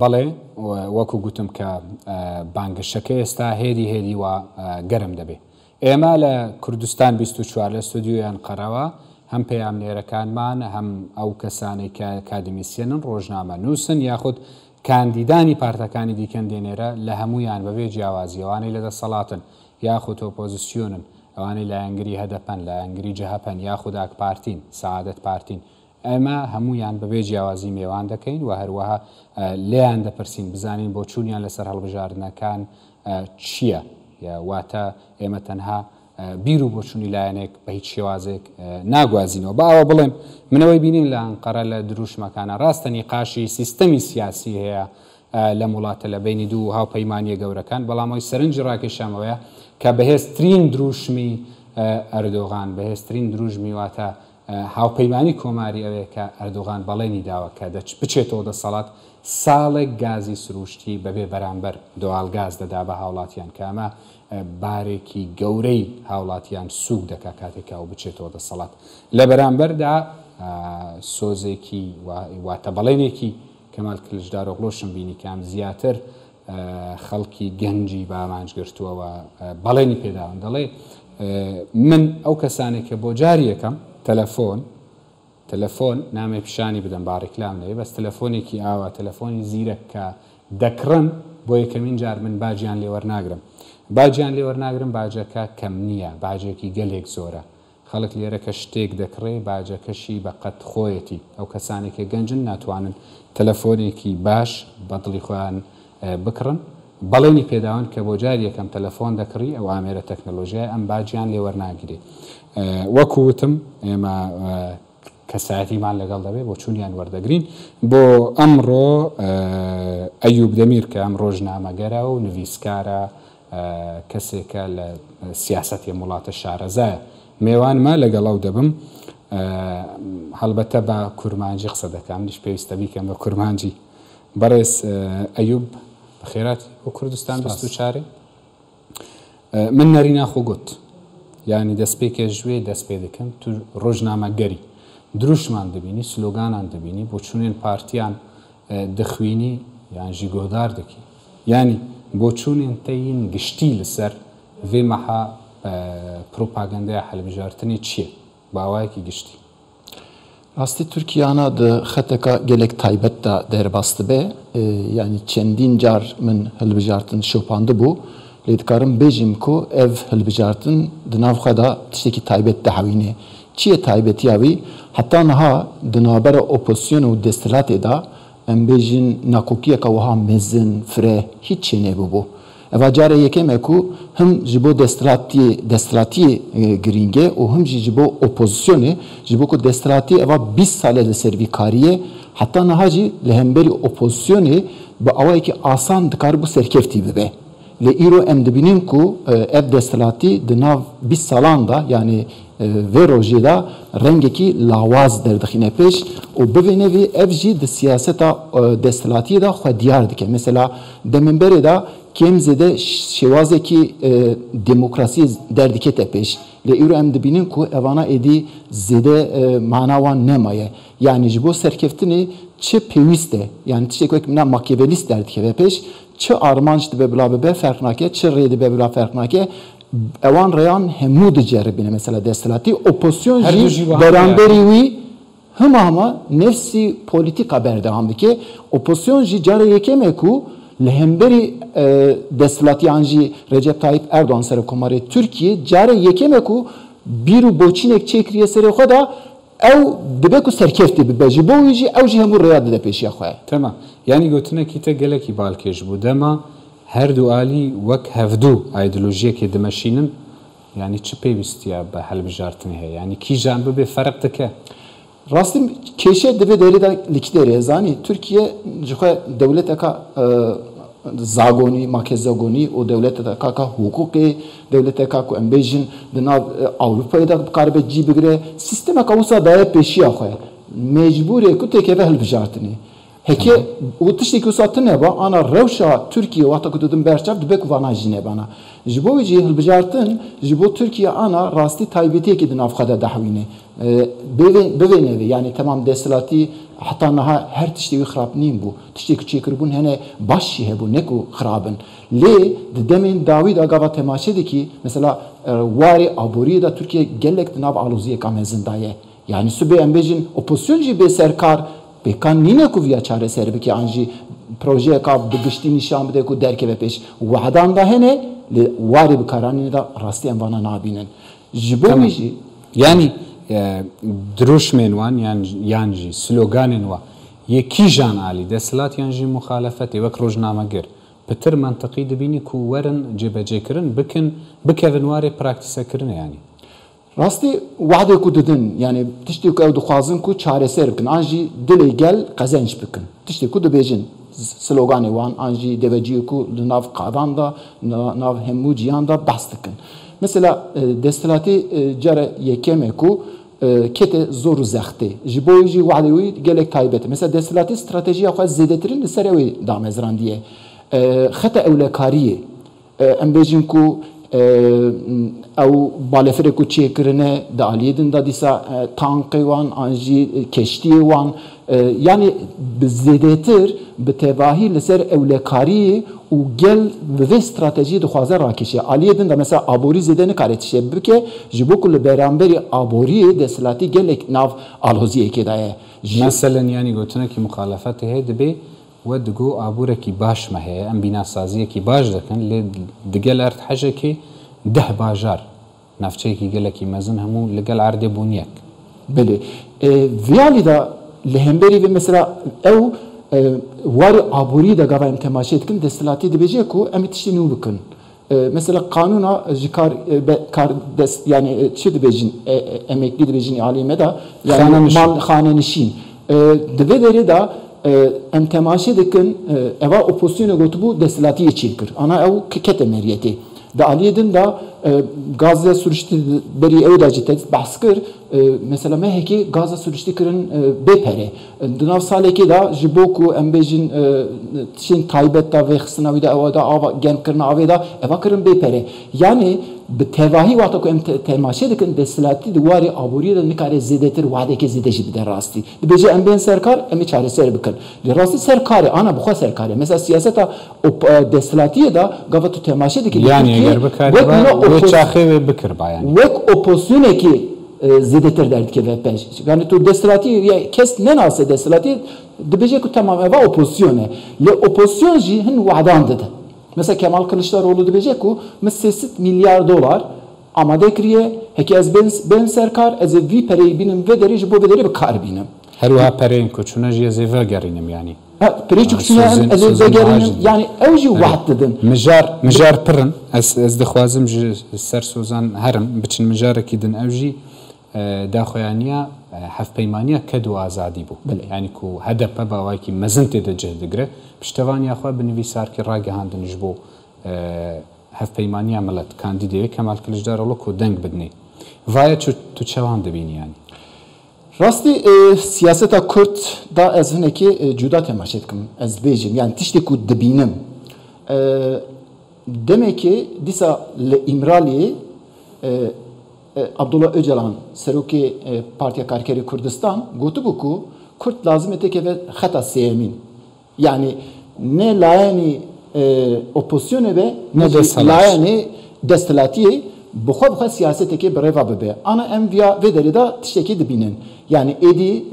بەڵێ وەکو گوتم کە بانگشەکە ئێستا هێدی وە گەرم دەبێ. ئێمە لە کوردستان 24 لە ستودیۆیان قەرەوە هەم پەیامنێرەکانمان هەم ئەو کەسانی کە ئەکادمیسیەنن ڕۆژنامە نووسن یاخود کاندیدانی پارتەکانی دیکەن دێنێرە لە هەمویان بەبێ جیاوازیەوانی لەدەسەڵاتن یاخود ئۆپۆزیسیۆنن ئەوانەی لایەنگری هەدەپەن لایەنگری جەهەپەن یاخود ئاک پارتین سەعادەت پارتین ئەمە هەمویان بەبێ جیاوازی میێوان دەکەین و هەروەها لێیان دەپرسین بزانین بۆ چوونیان لەسەر هەڵبژاردنەکان چییە واتە ئێمە تەنها بیر و بۆچوونی لایەنێک بە هیچ شێوازێک ناگوازینەوە باوە بڵێم منەوەی بینین لە ئەنقەرە لە دروشمەکانە ڕاستە نیقاشی سیستەمی سیاسی هەیە لە وڵاتە لە بینی دوو هاوپەیمانیە گەورەکان بەڵامەوەی سەرنج ڕاکێشەمەوەیە کە بەهێزترین دروشمی ئەردۆغان بەهێزترین دروژمی واتە هاوپەیمانی کۆماری ئەوەیە کە ئەردۆغان بەڵێنی داوە کە بچێتەوە دەسەڵات ساڵێک گازی سروشتی بەبێ بەرامبەر دۆڵگاز دەدا بە هاوڵاتیان کە ئەمە بارێکی گەورەی هاوڵاتیان سووک دەکا کاتێکا و بچێتەوە دەسەڵات لە بەرامبەردا سۆزێکی واتە بەڵێنێکی کەمال کلژدارۆغڵۆشم بینی کام زیاتر خەڵکی گەنجی بامانجگرتووەوە بەڵێنی پێداون دەڵێ من ئەو کەسانێک کە بۆ جاری یەکەم تەلەفۆن نامێ پیشانی بدەم با ڕیکلام نەوێ بەس تەلەفۆنێکی ئاوا تەلەفۆنی زیرەک کە دەکڕن بۆ یەکەمین جار من باجیان لێوەرناگرم باجیان لێوەرناگرم باجەکە کەم نییە باجێکی گەلێک زۆرە خەڵک لێرە کە شتێک دەکڕێ باجەکەشی بە قەت خۆیەتی ئەو کەسانێکی گەنجن ناتوانن تەلەفۆنێکی باش بەدڵی خۆیان بکڕن بەڵێنی پێداون کە بۆ جار یەکەم تەلەفۆن دەکڕی ئەو ئامێرە تەکنەلۆژیای ئەم باجیان لێوەرناگیرێ وەکوتم ئێمە کەسایەتیمان لەگەڵ دەبێت بۆ چوونیان وەردەگرین بۆ ئەمڕۆ ئەیوب دەمیر کە ئەم ڕۆژنامەگەرە و نویسکارە کەسێکە لە سیاسەتی وڵاتە شارەزایە میێوانمە لەگەڵاو دەبم هەڵبەتە بە کورمانجی قسە دەکەم نیش پێویستە بیکەم بە کورمانجی بەڕێز ئەیوب بەخێرات بۆ کوردستان 24 من نەری ناخۆ گوت یعنی دەستپێکە ژوێ دەست پێ دەکەم تو ڕۆژنامەگەری دروشمان دەبینی سلۆگانان دەبینی بۆ چوونێن پارتیان دەخوینی یانژی گۆدار دەکی ینی بۆ چوونێن تەین گشتی لەسەر vê meha propagandaya helbijartinê çi ye bawayekî giştî Rastî Tirkiyana di xeteka gelek taybet de derbas dibe yanî çendîn car min hilbijartin şopandibû lê dikarim bêjim ku ev hilbijartin di nav xwe de tiştekî taybet dihewîne çi ye taybetiya wî heta niha di navbera opozîsyonê û desthilatê de em bêjin nakokiyeka wiha mezin fireh hiç çê nebûbû Eva care yekeme ku him ji bo desthilatiyê girîngê û him jî ji bo opozîsyonê ji bo ku desthilatiyê eva 20 sale li ser vî kariyê heta niha jî li hemberî opozîsyonê bi awayekî asan dikare bu serkeftî bibe. Lê îro em dibînin ku ev desthilatî di nav 20 salan da yani vê rojê da rengekî lawaz derdixîne pêş û bivê nevî ev jî di siyaseta desthilatiyê da xwe diyar dike. Mesela deminberê da kêm zêde şêwazekî demokrasiyê derdikete pêş. Lê îro em dibînin ku evana êdî zêde mana wan nemaye. Yani ji bo serkeftinê çi pêwîst e yani tiştek wek mina makyavelîst derdikeve pêş çi armanc dibe bila bibe ferq nake çi rê dibe bila ferq nake ewan rêyan hemû diceribîne mesela desthilatî opozîsyon jî beramberî wî hima nefsî polîtîka berdewam dike opozîsyon jî care yekeme ku li hemberî desthilatîyan jî Recep Tayyip Erdoğan Serokkomarê Tirkiye care yekeme ku bîr û boçînek çêkiriye serê xwe da ew dibe ku serkeftê bibe ji bo wî jî ew jî hemû rêya dide pêşiya xwe Tamam yani gotinekî te gelekî balkêj bû dema her du alî wek hevdû îdeolojiyekê dimeşînin yani çi pêwîstiya bi helbijartinê heye yani kîjan bibe ferq dike Rastî kêşe dibe derê de likderê zanî Tirkiye ji xwe dewleteka zagonî makezzagonî û dewleteka ka hukukê dewleteka ku em bêjin di nav Ewropayê de bikaribe cî bigire sîstemeka wisa daye pêşiya xwe mecbûrê ku têkeve hilbijartinê heke û tiştekî wisa tune ba ana rewşa Tirkiye wata ku didim berçav dibe ku vana jî nebana ji bo wî jî hilbijartin ji bo Tirkiye ana rastî taybetiyekê di nav xwe de dehewîne ببینه yani tamam destilati hatta naha her tişteki xarab nîm bu tişteki çêkirbûn hene baş jî hebu ne ku xarabin lê di demên dawî da gava temaşe ki mesela warê aboriyê da Türkiye gelek di nav aloziyeka mezin daye yani su bê em bêjin opozisyon jî bê serkar pêkan nîne ku viya çareser bike an jî projeyeka bi giştî nîşan bide ku derkeve pêş wehdan da hene lê warê bikaranînê da rastî em vana nabînin ji bo wî jî yani دروشمên wan yan jî sloganên wa yekî jan alî destilatiyan jî muxalefetê wek rojnamegir pitir mentiqî dibînî ku werin cêbecêkirin bikevin warê praktîsekirin yani rastî wexdê ku didin yani tiştê ku ew dixwazin ku çareser bikin an jî dilê gel qezenc bikin tiştê ku dibêjin sloganê wan an jî deveciyê ku li nav qadan da nav hemû ciyan da behs dikin mesela destilatê cara yekeme ku kete zor zextê ji bo jî wexdê wî gelek taybet mesela destilatê stratejiya xwe zêdetirin li ser wê damezrandiye xeta ewlekariyê em bêjin ku ew balefirê ku çêkirine di aliyê din da dîsa tankê wan an jî keştiyê wan yani bi zêdetir bi tevahî li ser ewlekariyê û gel bi vê stratejiyê dixwaze rakeşe aliyê din da mesela aborî zêde nikare tişe bike ji bo ku li beramberî aboriyê destilatî gelek nav alhoziyekê da ye meselen yani gotinekî muxalefetê heye dibe we digo aborekî baş me heye em bînasaziyekî baş dikin lê digel erd hecekê deh bajar navçeyekî gelekî mezin hemû li gel erdê bûniyek belê viyalî da li hemberî ve mesela ew warê aborî de gava em temaşe dikin destilatê dibêje ku em ê tiştê nû bikin mesela kanûna ji kar yani çi dibêjin emeklî dibêjin alî me da yani xanenişîn di vê derê da em temaşe dikin eva opozisyona gotibû destilatiyê çêkir ana ew kete meriyetê di aliyê din da gaza sürüştî berî ew da jî behs kir mesela me hekî gaza sürüştî kirin bêpere di nav salekê da ji bo ku em bêjin tişên taybet da vê xistina wî da ew da ava gemkirina avê da eva kirin bêpere yani bi tevahî wata ku em temaşe dikin destilatî di warê aboriyê de nikare zêdetir wadekê zêde jî bide rastî dibêje em bên serkar em ê çareser bikin li rastî serkarê ana bixwe serkarê mesela siyaseta destilatiyê da gava tu temaşe dikî yani eger bikarî wê çaxê wê bikirba yani wek opozisyonekî zêdetir derdikeve peş yani tu destilatî ya kes nenase destilatî dibêje ku tamam eva opozisyon e lê opozisyon jî hin wedan didin mesela Kemal Kılıçdaroğlu dibêje ku min 300 milyar dolar amade kiriye hekî ez bên serkar ez ê vî pereyê bînim vê derê ji bo vê derê bikar bînim her wiha pereyên koçûna jî ez ê vegerînim yani perê çi koçûna em ez ê vegerînim yani ew jî weht didin mijar pirin ez dixwazim ji ser sozan herim biçin mijarekî din ew jî daxuyaniya hevpeymaniya ked û azadî bû yani ku hedef bawayekî mezin tê de cih digire piştevaniya xwe bi nivîsarkî ragihandin ji bo hevpeymaniya millet kandîdeyê Kemal Kılıçdaroğlu ku deng bidinê vaya tu çawan dibînî yani rastî siyaseta Kurd da ez hinekî cuda temaşe dikim ez bêjim yani tiştê ku dibînim demek ki dîsa li İmraliyê Abdullah Öcalan serokê Partiya Karkerê Kurdistan gotibû ku Kurd lazim e tekeve xeta sêyemîn yani ne layenî opozisyonê be ne layenî destilatiyê bixwe siyasetekê bi rêva bibe ana em vê derê da tiştekî dibînin yani êdî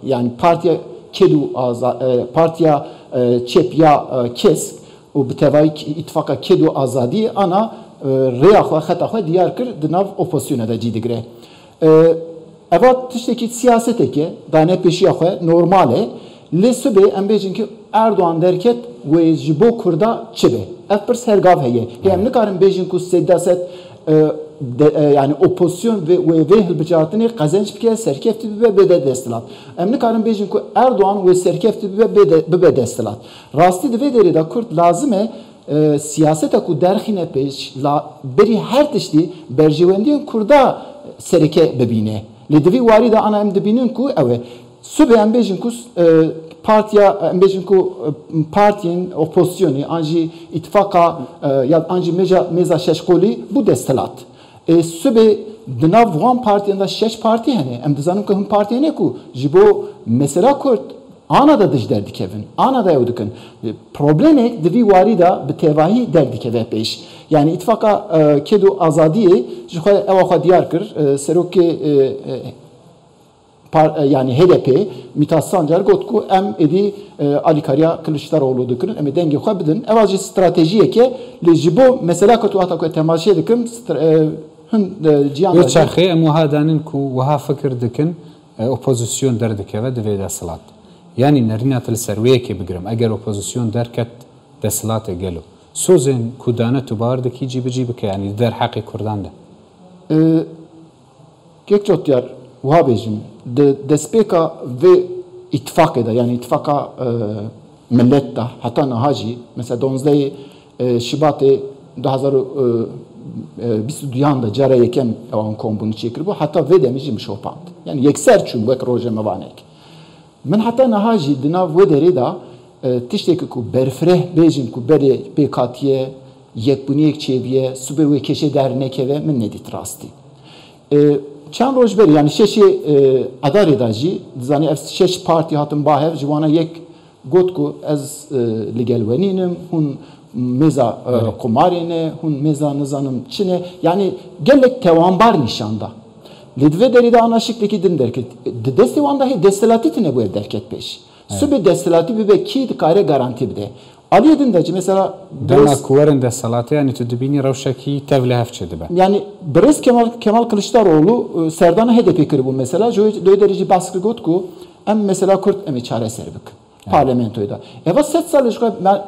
yani partiya kedû partiya çepya kesk û bi tevahî îtifaka kedû azadî ana rêya xwe xeta xwe diyar kir di nav opozisyona de cî digire eva tiştekî siyaseteke dane pêşiya xwe normal e lê sibê em bêjin ki Erdoğan derket wê ji bo Kurda çi be ev pir sergav heye em nikarin bêjin ku sedaset yani opozisyon ve vê hilbijartinê qezenc bike serkeftî bibe bêde destilat em nikarin bêjin ku Erdoğan wê serkeftî bibe destilat rastî di vê derê de Kurd lazim e siyaseta ku derxîne pêş berî her tiştî berjewendiyên Kurda sereke bibîne lê di vî warî de ana em dibînin ku ew e subê em bêjin ku partiya em bêjin ku partiyên opozisyonê an jî îtifaka ya an jî mêza şeşkolî bû destilat Sübe dinav wan partiyan da 6 parti hene. Em dizanim ki him partiye ne ku ji bo mesela Kürt ana da dij derdikevin. Ana da ew dikin. Problemek di vî warî da bi tevahî derdikeve pêş. Yani ittifaka kedu azadiyê ji xwe ewa xwe diyar kir. Serokê yani HDP Mithat Sancar got ku em êdî alîkariya Kılıçdaroğlu dikirin. Em ê dengê xwe bidin. Ewa jî stratejiyeke lê ji bo mesela ku tu hata ku temaşê dikim ciyan da çaxê em wiha danin ku wiha fikir dikin opozisyon derdikeve divê desthilat. Yani nerîna til ser wê yekê bigirim. Eger opozisyon derket desthilatê gelo. Sozên ku dane tu bawer dikî cîbicî bike yani der heqê Kurdan de. Gekçot diyar wiha bêjim destpêka vê ittifakê de yani ittifaka millet da heta niha jî mesela 12 Şibatê 2022 da cara yekem ewan kombûnî çêkiribû heta vê demê jî mişopand. Yani yekser çûn wek roja mevanek. Min heta niha jî di nav wê derê da tiştekî ku berfireh bêjim ku berê pêkhatiye yekbûniyek çêbiye subê wê keşê dernekeve min nedît rastî. Çend roj berî yani şeşê edarê da jî dizanî ev 6 partî hatin bahev ji wana yek got ku ez li gel wenînim hûn mêza qumarê ne hûn mêza nizanim çi ne yani gelek tewanbar nîşanda. Lê di vê derê de anaşiklekî din derket. Di destê wan da hê desthilatî tune bu ev derket pêş. Subê desthilatî bibe kî dikare garantî bide. Aliyê din de jî mesela dema ku werin desthilatê yani tu dibînî rewşekî tev li hev çê dibe. Yani Birêz Kemal Kılıçdaroğlu serdana HDP kiribû mesela ji wê derê jî bas kir got ku em mesela Kürt em ê çareser bikin. Parlamentoyda. Eva 7 sal ji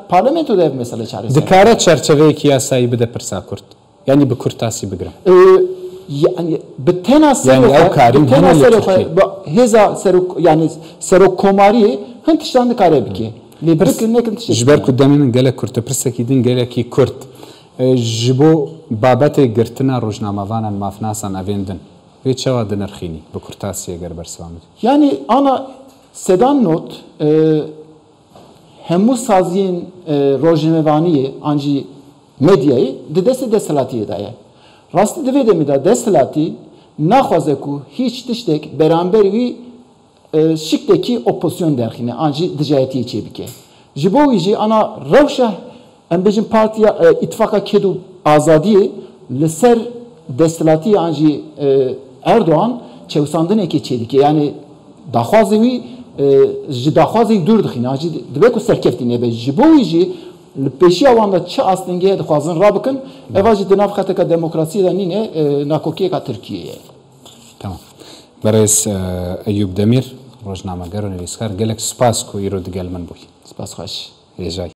parlamentoda ev mesela çareser. Dikare çerçeveyekî yasayî bide pirsa Kürt. Yani bi Kürt tasî bigirim. Yani bitena yani ev karim heza serok yani serok komariye hin tiştan dikare bike. Lê bikin nekin tiştan. Ji ber ku demînin gelek Kürt pirsekî din gelekî Kürt. Ji bo babetê girtina rojnamavanan mafnasan evên din. Vê çawa dinirxînî bi Kürt tasî eger bersivamî. Yani ana sedan not hemû saziyên rojnamevaniyê an jî medyayê di destê desthilatiyê de ye. Rastî divê demê de desthilatî naxwaze ku hiç tiştek beraber wî şiktekî opozisyon derxîne an jî dijayetiyê çêbike. Ji bo wî jî ana rewşa em bêjin partiya ittifaka kedû azadiyê li ser desthilatî an jî Erdoğan çewsandinekê çêdike. Yani daxwazê wî ji daxwazê dûr dixîne an jî dibe ku serkeftî nebe. Ji bo wî jî li pêşiya wan de çi astengehê dixwazin rabikin eva jî di nav xeteka demokrasiyê de nîne nakokiyeka Tirkiyeyê. Tamam. Berêz Eyûb Demîr rojnameger û nivîskar gelek spas ku îro digel min bûyî. Spas xweş. Hêjay.